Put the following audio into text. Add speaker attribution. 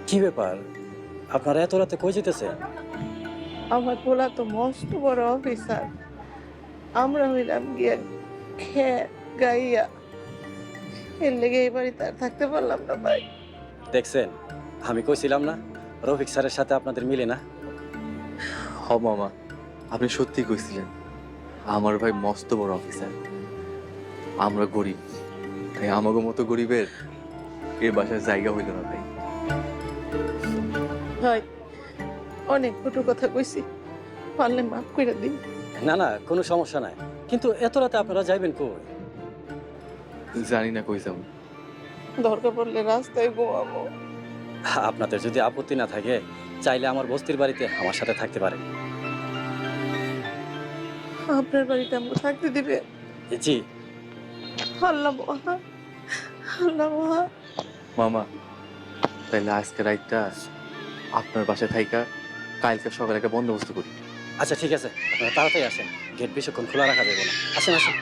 Speaker 1: কি ব্যাপার, আপনারা এত রাতে কই যেতেছেন?
Speaker 2: আমার পোলা তো মস্ত বড় অফিসার। আমরা হইলাম গিয়া খেত গাইয়া, এর লেগে এই বাড়িতে আর থাকতে পারলাম না ভাই।
Speaker 1: দেখছেন, আমি কইছিলাম না রফিক স্যারের সাথে আপনাদের মিলে না।
Speaker 3: হ মামা, আপনি সত্যি কইছিলেন, আমার ভাই মস্ত বড় অফিসার। আমরা গরিব, তাই আমাকে মতো গরিবের এ বাসায় জায়গা হইল না ভাই।
Speaker 2: ভাই অনেক কটু কথা কইছি, পারলে মাফ করে দিন।
Speaker 1: না না, কোনো সমস্যা নাই, কিন্তু এত রাতে আপনারা যাইবেন কই?
Speaker 3: জানি না কই যাবো।
Speaker 2: দরকার পড়লে রাস্তায় ঘুমাবো।
Speaker 1: আপনাদের যদি আপত্তি না থাকে, চাইলে আমার বস্তির বাড়িতে আমার সাথে থাকতে পারেন।
Speaker 2: আপনার বাড়িতে আমরা থাকতে দিবে?
Speaker 1: জি।
Speaker 2: আল্লাহ মহা, আল্লাহ মহা।
Speaker 3: মামা, তাইলে আজকে রাতটা আপনার বাসায় থাইকা কালকে সকালে একটা বন্দোবস্ত করি।
Speaker 1: আচ্ছা ঠিক আছে, আপনারা তাড়াতাড়ি আসেন, গেট বেশিক্ষণ খোলা রাখা যাবে না। আসেন আসেন।